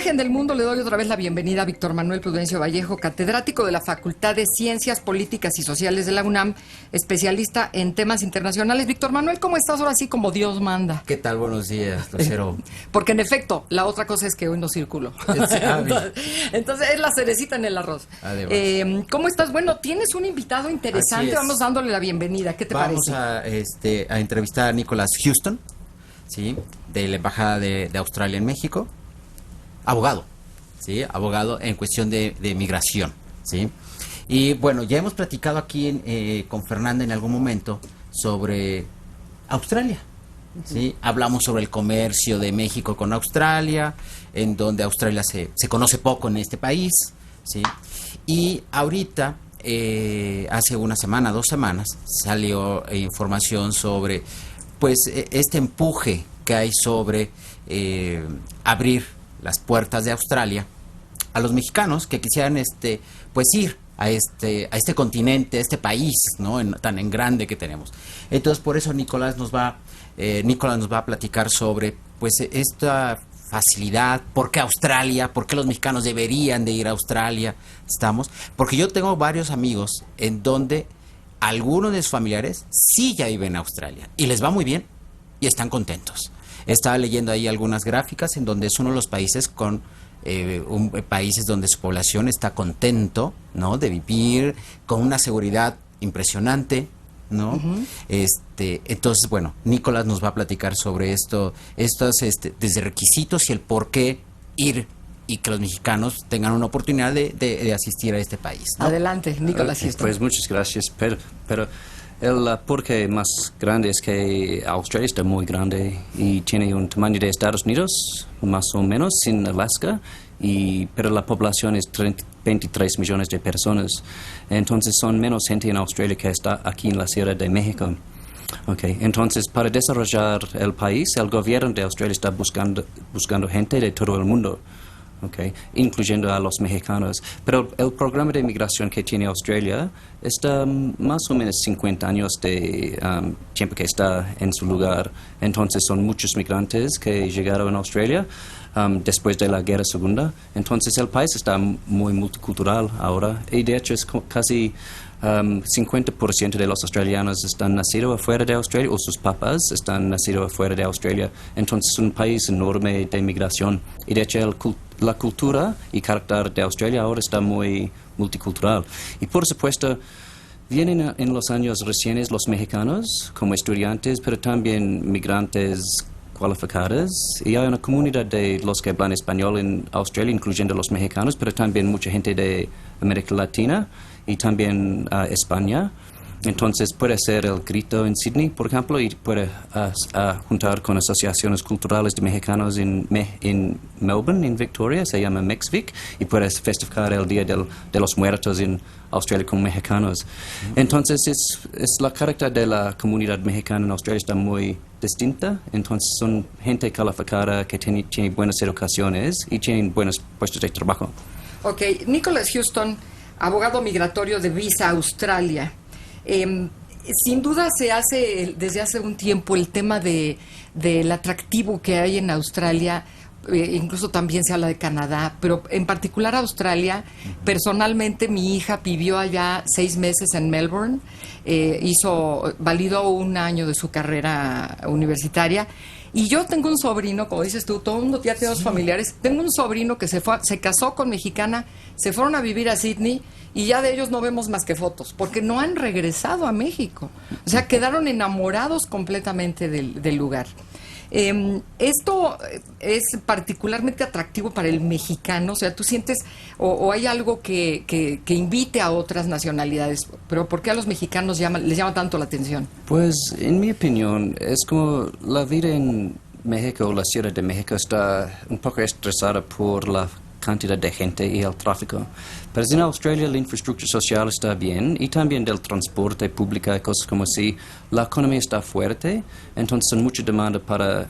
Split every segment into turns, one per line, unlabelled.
imagen del mundo le doy otra vez la bienvenida a Víctor Manuel Prudencio Vallejo, catedrático de la Facultad de Ciencias Políticas y Sociales de la UNAM, especialista en temas internacionales. Víctor Manuel, ¿cómo estás? Ahora sí, como Dios manda.
¿Qué tal? Buenos días, Lucero.
Porque en efecto, la otra cosa es que hoy no circulo. Entonces es la cerecita en el arroz. ¿Cómo estás? Bueno, tienes un invitado interesante, vamos dándole la bienvenida. ¿Qué te parece?
Vamos a entrevistar a Nicholas Houston, ¿sí? De la Embajada de Australia en México. Abogado, ¿sí? Abogado en cuestión de migración, ¿sí? Y bueno, ya hemos platicado aquí con Fernanda en algún momento sobre Australia, ¿sí? Hablamos sobre el comercio de México con Australia, en donde Australia se conoce poco en este país, ¿sí? Y ahorita, hace una semana, 2 semanas, salió información sobre, pues, este empuje que hay sobre abrir las puertas de Australia a los mexicanos que quisieran pues ir a este continente, a este país, ¿no? Tan en grande que tenemos. Entonces, por eso Nicolás nos va a platicar sobre, pues, esta facilidad, por qué Australia, por qué los mexicanos deberían de ir a Australia. Porque yo tengo varios amigos en donde algunos de sus familiares sí ya viven en Australia y les va muy bien y están contentos. Estaba leyendo ahí algunas gráficas en donde es uno de los países con países donde su población está contento, ¿no? De vivir con una seguridad impresionante, ¿no?
Uh-huh.
Entonces, bueno, Nicolás nos va a platicar sobre estos desde requisitos y el por qué ir y que los mexicanos tengan una oportunidad de asistir a este país, ¿no?
Adelante, Nicolás.
Pues muchas gracias, pero el porqué más grande es que Australia está muy grande y tiene un tamaño de Estados Unidos, más o menos, sin Alaska, pero la población es 23 millones de personas. Entonces son menos gente en Australia que está aquí en la Ciudad de México. Okay. Entonces, para desarrollar el país, el gobierno de Australia está buscando gente de todo el mundo. Okay, incluyendo a los mexicanos. Pero el programa de migración que tiene Australia está más o menos 50 años de tiempo que está en su lugar. Entonces son muchos migrantes que llegaron a Australia después de la Guerra Segunda. Entonces el país está muy multicultural ahora y de hecho es casi 50% de los australianos están nacidos afuera de Australia o sus papás están nacidos afuera de Australia. Entonces es un país enorme de migración y de hecho la cultura y carácter de Australia ahora está muy multicultural. Y por supuesto, vienen en los años recientes los mexicanos como estudiantes, pero también migrantes cualificados. Y hay una comunidad de los que hablan español en Australia, incluyendo los mexicanos, pero también mucha gente de América Latina y también España. Entonces puede ser el grito en Sydney, por ejemplo, y puede juntar con asociaciones culturales de mexicanos en Melbourne, en Victoria, se llama Mexvic, y puede festejar el Día de los Muertos en Australia con mexicanos. Entonces es la carácter de la comunidad mexicana en Australia está muy distinta. Entonces son gente calificada que tiene buenas educaciones y tienen buenos puestos de trabajo.
Ok, Nicholas Houston, abogado migratorio de Visa Australia. Sin duda se hace desde hace un tiempo el tema del atractivo que hay en Australia, incluso también se habla de Canadá, pero en particular Australia. Personalmente mi hija vivió allá 6 meses en Melbourne, validó 1 año de su carrera universitaria. Y yo tengo un sobrino, como dices tú, todo el mundo ya tiene familiares. Tengo un sobrino que se casó con mexicana, se fueron a vivir a Sydney y ya de ellos no vemos más que fotos, porque no han regresado a México. O sea, quedaron enamorados completamente del lugar. Esto es particularmente atractivo para el mexicano, o sea, tú sientes, o hay algo que invite a otras nacionalidades, pero ¿por qué a los mexicanos les llama tanto la atención?
Pues, en mi opinión, es como la vida en México, la Ciudad de México está un poco estresada por la cantidad de gente y el tráfico. Pero en Australia la infraestructura social está bien y también del transporte público y cosas como así. La economía está fuerte, entonces hay mucha demanda para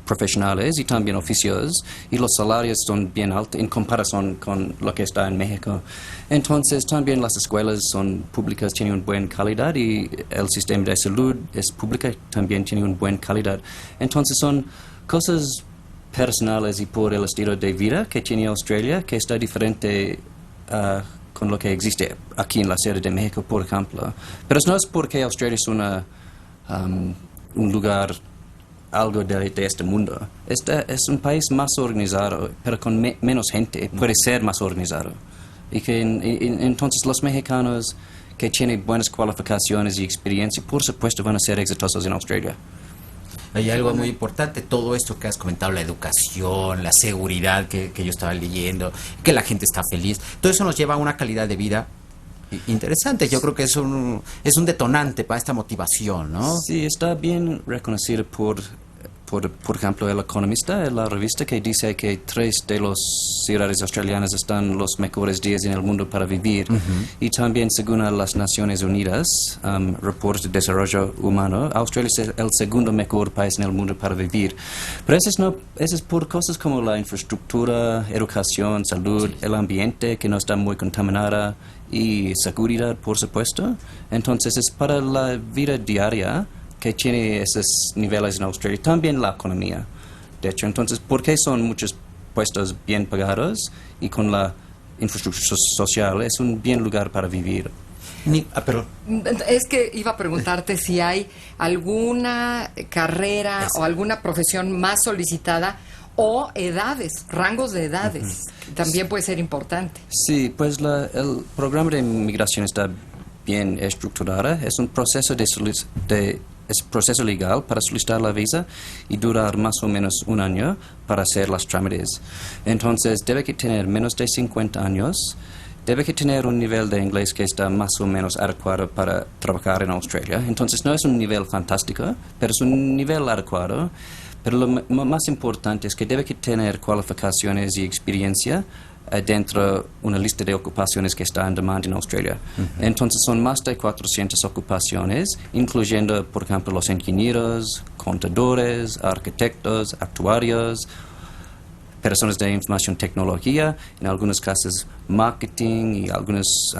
profesionales y también oficios y los salarios son bien altos en comparación con lo que está en México. Entonces también las escuelas son públicas, tienen una buena calidad y el sistema de salud es público, también tiene una buena calidad. Entonces son cosas personales y por el estilo de vida que tiene Australia, que está diferente con lo que existe aquí en la Ciudad de México, por ejemplo. Pero no es porque Australia es un lugar algo de este mundo. Es un país más organizado, pero con menos gente, puede ser más organizado. Y que entonces los mexicanos que tienen buenas cualificaciones y experiencia, por supuesto, van a ser exitosos en Australia.
Hay algo muy importante, todo esto que has comentado, la educación, la seguridad que yo estaba leyendo, que la gente está feliz, todo eso nos lleva a una calidad de vida interesante. Yo creo que es un detonante para esta motivación, ¿no?
Sí, está bien reconocido por ejemplo, El Economista, la revista que dice que 3 de las ciudades australianas están los mejores días en el mundo para vivir. Y también, según las Naciones Unidas, Reporte de Desarrollo Humano, Australia es el segundo mejor país en el mundo para vivir. Pero eso es por cosas como la infraestructura, educación, salud, el ambiente que no está muy contaminada y seguridad, por supuesto. Entonces, es para la vida diaria que tiene esos niveles en Australia, también la economía. De hecho, entonces, ¿por qué son muchos puestos bien pagados y con la infraestructura social? Es un bien lugar para vivir.
Perdón.
Es que iba a preguntarte si hay alguna carrera o alguna profesión más solicitada o edades, rangos de edades. También puede ser importante.
Sí, pues el programa de inmigración está bien estructurado. Es un proceso es proceso legal para solicitar la visa y durar más o menos un año para hacer los trámites. Entonces, debe que tener menos de 50 años, debe que tener un nivel de inglés que está más o menos adecuado para trabajar en Australia. Entonces, no es un nivel fantástico, pero es un nivel adecuado. Pero lo más importante es que debe que tener cualificaciones y experiencia dentro de una lista de ocupaciones que está en demanda en Australia. Entonces son más de 400 ocupaciones, incluyendo, por ejemplo, los ingenieros, contadores, arquitectos, actuarios, personas de información tecnología, en algunos casos marketing y algunas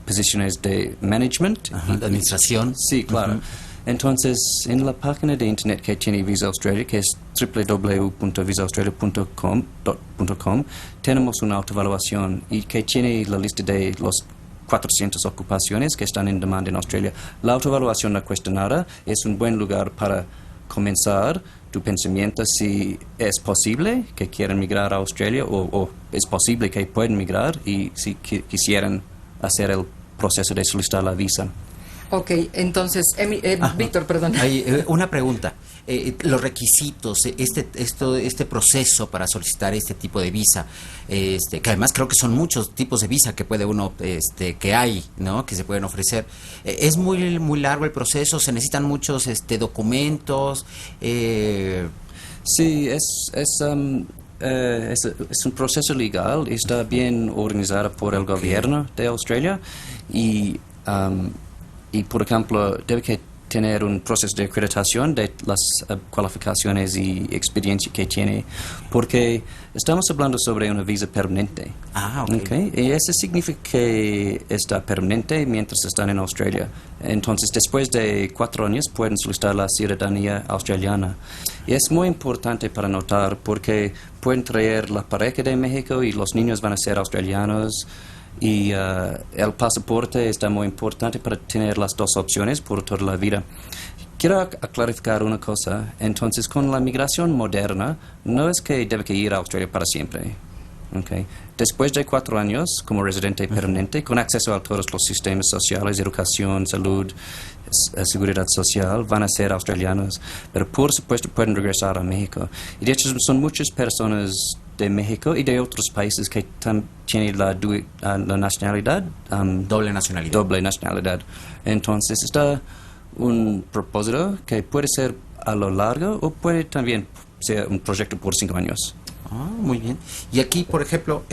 posiciones de management.
De administración.
Sí, claro. Entonces, en la página de internet que tiene Visa Australia, que es www.visaaustralia.com, tenemos una autoevaluación y que tiene la lista de los 400 ocupaciones que están en demanda en Australia. La autoevaluación no cuesta nada, es un buen lugar para comenzar tu pensamiento si es posible que quieran migrar a Australia o es posible que puedan migrar y si quisieran hacer el proceso de solicitar la visa.
Ok, entonces, Víctor, perdón.
Hay una pregunta. Los requisitos, este proceso para solicitar este tipo de visa, que además creo que son muchos tipos de visa que puede uno, que hay, ¿no? Que se pueden ofrecer. Es muy largo el proceso, se necesitan muchos documentos.
Sí, es un proceso legal, está bien organizado por el gobierno de Australia y por ejemplo, debe que tener un proceso de acreditación de las cualificaciones y experiencia que tiene, porque estamos hablando sobre una visa permanente. Okay. Y eso significa que está permanente mientras están en Australia. Entonces, después de 4 años pueden solicitar la ciudadanía australiana. Y es muy importante para notar porque pueden traer la pareja de México y los niños van a ser australianos. Y el pasaporte está muy importante para tener las dos opciones por toda la vida. Quiero clarificar una cosa. Entonces, con la migración moderna, no es que debe que ir a Australia para siempre. Okay. Después de 4 años como residente permanente, con acceso a todos los sistemas sociales, educación, salud, seguridad social, van a ser australianos. Pero por supuesto pueden regresar a México. Y de hecho son muchas personas de México y de otros países que tienen la nacionalidad.
Doble nacionalidad.
Doble nacionalidad. Entonces está un propósito que puede ser a lo largo o puede también ser un proyecto por 5 años.
Muy bien. Y aquí, por ejemplo,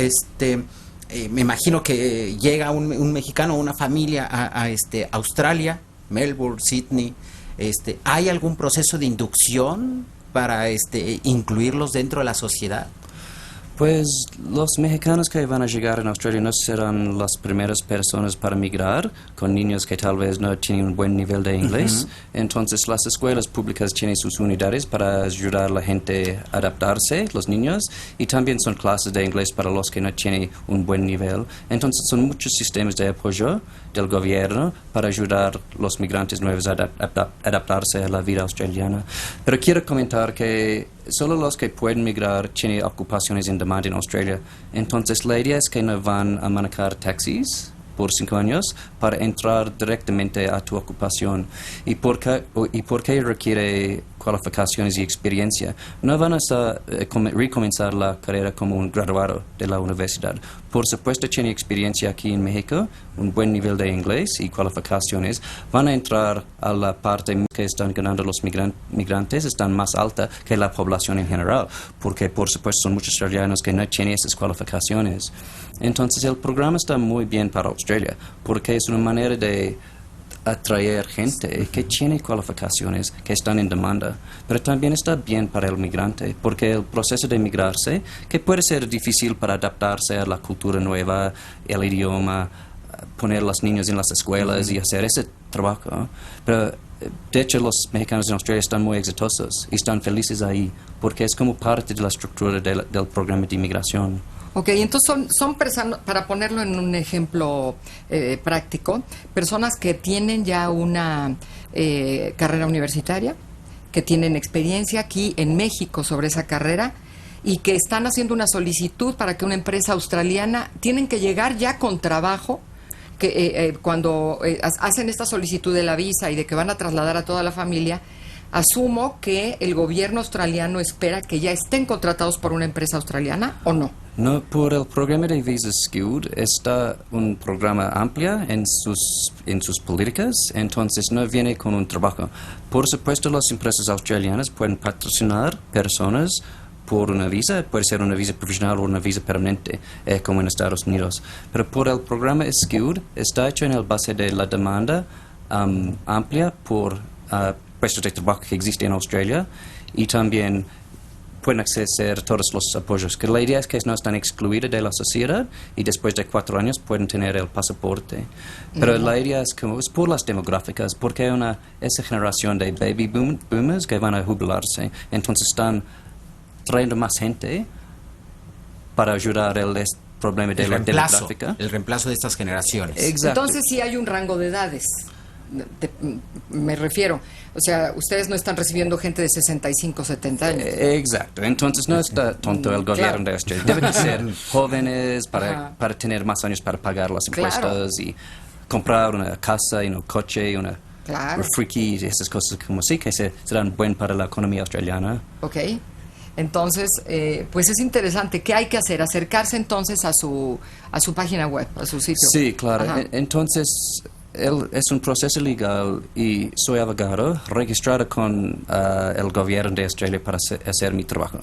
me imagino que llega un mexicano o una familia a Australia, Melbourne, Sydney. ¿Hay algún proceso de inducción para incluirlos dentro de la sociedad?
Pues los mexicanos que van a llegar en Australia no serán las primeras personas para migrar, con niños que tal vez no tienen un buen nivel de inglés. Entonces las escuelas públicas tienen sus unidades para ayudar a la gente a adaptarse, los niños, y también son clases de inglés para los que no tienen un buen nivel. Entonces son muchos sistemas de apoyo del gobierno para ayudar a los migrantes nuevos a adaptarse a la vida australiana. Pero quiero comentar que solo los que pueden migrar tienen ocupaciones en demanda en Australia. Entonces la idea es que no van a manejar taxis por 5 años para entrar directamente a tu ocupación. ¿Y por qué requiere cualificaciones y experiencia? No van a recomenzar la carrera como un graduado de la universidad. Por supuesto, tiene experiencia aquí en México, un buen nivel de inglés y cualificaciones. Van a entrar a la parte que están ganando los migrantes, están más alta que la población en general, porque por supuesto son muchos australianos que no tienen esas cualificaciones. Entonces el programa está muy bien para Australia, porque es una manera de atraer gente que tiene cualificaciones, que están en demanda, pero también está bien para el migrante, porque el proceso de migrarse, que puede ser difícil para adaptarse a la cultura nueva, el idioma, poner a los niños en las escuelas y hacer ese trabajo, pero de hecho los mexicanos en Australia están muy exitosos y están felices ahí, porque es como parte de la estructura del programa de inmigración.
Ok, entonces son personas, para ponerlo en un ejemplo práctico, personas que tienen ya una carrera universitaria, que tienen experiencia aquí en México sobre esa carrera y que están haciendo una solicitud para que una empresa australiana, tienen que llegar ya con trabajo, que cuando hacen esta solicitud de la visa y de que van a trasladar a toda la familia, asumo que el gobierno australiano espera que ya estén contratados por una empresa australiana, ¿o no?
No, por el programa de Visa Skilled está un programa amplio en sus políticas, entonces no viene con un trabajo. Por supuesto, las empresas australianas pueden patrocinar personas por una visa, puede ser una visa provisional o una visa permanente, como en Estados Unidos. Pero por el programa Skilled está hecho en el base de la demanda amplia por puestos de trabajo que existe en Australia y también pueden acceder a todos los apoyos. Que la idea es que no están excluidos de la sociedad y después de 4 años pueden tener el pasaporte. Pero la idea es como es por las demográficas, porque hay esa generación de baby boomers que van a jubilarse. Entonces están trayendo más gente para ayudar el problema de la demográfica.
El reemplazo de estas generaciones.
Exacto.
Entonces sí hay un rango de edades. Me refiero, o sea, ustedes no están recibiendo gente de 65, 70 años.
Exacto, entonces no está tonto el gobierno de Australia. Deben ser jóvenes para tener más años para pagar los impuestos y comprar una casa y un coche y una refrigerador y esas cosas como así que serán buenas para la economía australiana.
Ok, entonces, pues es interesante. ¿Qué hay que hacer? Acercarse entonces a su página web, a su sitio.
Sí, claro. Entonces es un proceso legal y soy abogado registrado con el gobierno de Australia para hacer mi trabajo.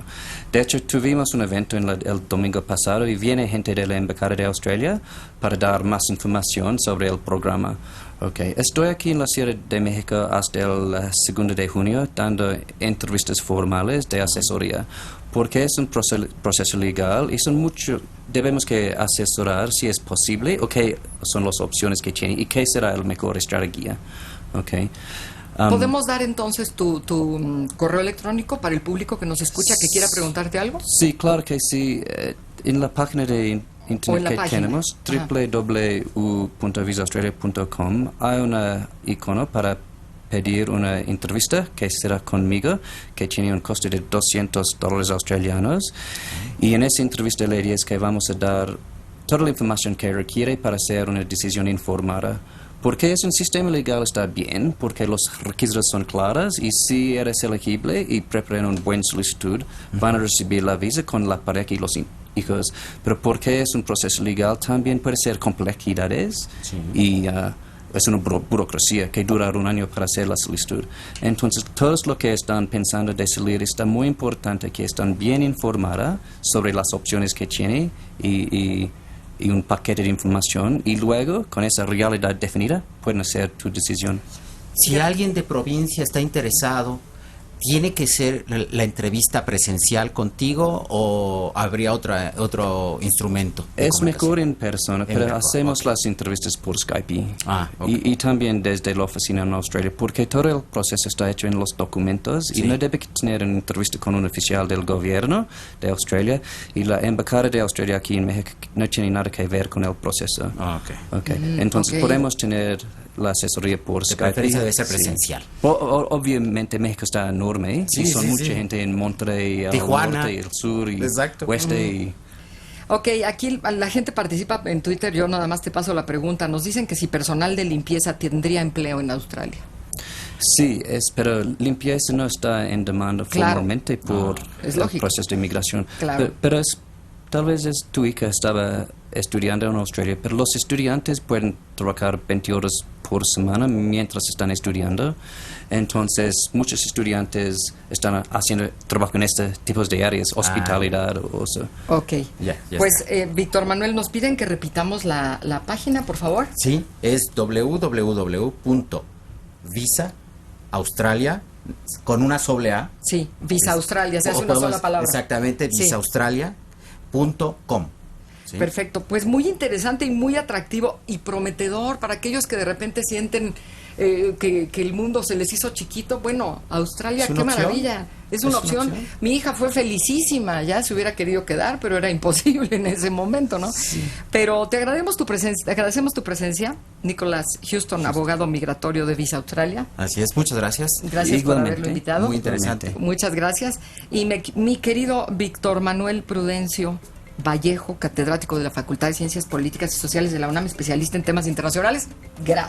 De hecho, tuvimos un evento el domingo pasado y viene gente de la Embajada de Australia para dar más información sobre el programa. Okay. Estoy aquí en la Ciudad de México hasta el 2 de junio dando entrevistas formales de asesoría, porque es un proceso legal y debemos que asesorar si es posible o qué son las opciones que tiene y qué será la mejor estrategia. Okay.
¿Podemos dar entonces tu correo electrónico para el público que nos escucha que quiera preguntarte algo?
Sí, claro que sí. En la página de internet que tenemos, www.visaaustralia.com, hay un icono para pedir una entrevista que será conmigo, que tiene un costo de $200 australianos. Y en esa entrevista la idea es que vamos a dar toda la información que requiere para hacer una decisión informada. Porque es un sistema legal, está bien, porque los requisitos son claros y si eres elegible y preparan una buena solicitud, van a recibir la visa con la pareja y los hijos. Pero porque es un proceso legal, también puede ser complejidades y es una burocracia que dura 1 año para hacer la solicitud. Entonces, todos los que están pensando de salir, está muy importante que estén bien informados sobre las opciones que tienen y un paquete de información y luego, con esa realidad definida, pueden hacer tu decisión.
Si alguien de provincia está interesado ¿tiene que ser la entrevista presencial contigo o habría otro instrumento de
Es
comunicación?
mejor en persona, pero
mejor,
hacemos
ok.
las entrevistas por Skype
Ok.
y también desde la oficina en Australia, porque todo el proceso está hecho en los documentos
Sí.
y no debe tener una entrevista con un oficial del gobierno de Australia, y la embajada de Australia aquí en México no tiene nada que ver con el proceso.
Ok.
Entonces
ok.
podemos tener la asesoría por
De
Skype.
preferencia debe ser
Sí.
presencial.
Obviamente México está enorme,
Sí,
y son
sí,
mucha
sí.
gente en Monterrey, al
Tijuana.
norte, el sur y
Exacto.
oeste. Y
Ok, aquí la gente participa en Twitter, yo nada más te paso la pregunta. Nos dicen que si personal de limpieza tendría empleo en Australia.
sí, pero limpieza no está en demanda
Claro.
formalmente por
Es
el
lógico.
proceso de inmigración.
Claro.
Pero tal vez tu hija estaba estudiando en Australia, pero los estudiantes pueden trabajar 20 horas por semana mientras están estudiando. Entonces, muchos estudiantes están haciendo trabajo en este tipo de áreas, hospitalidad o eso.
Ok.
Ya
Pues,
está.
Víctor Manuel, nos piden que repitamos la página, por favor.
Sí, es www.visaaustralia con una sola A.
Sí, Visa Australia, se hace
O
una
podemos-
sola palabra.
Exactamente,
Sí.
visaaustralia.com. ¿sí?
Perfecto, pues muy interesante y muy atractivo y prometedor para aquellos que de repente sienten que el mundo se les hizo chiquito. Bueno, Australia,
¿Es
qué
una opción?
maravilla, es una opción. Mi hija fue felicísima, ya se hubiera querido quedar, pero era imposible en ese momento, ¿no? Pero te agradecemos tu presencia, Nicholas Houston, abogado migratorio de Visa Australia.
Así es, muchas gracias.
Gracias por
Igualmente.
haberlo invitado.
Muy interesante.
Muchas gracias. Y mi querido Víctor Manuel Prudencio Vallejo, catedrático de la Facultad de Ciencias Políticas y Sociales de la UNAM, especialista en temas internacionales. Gracias.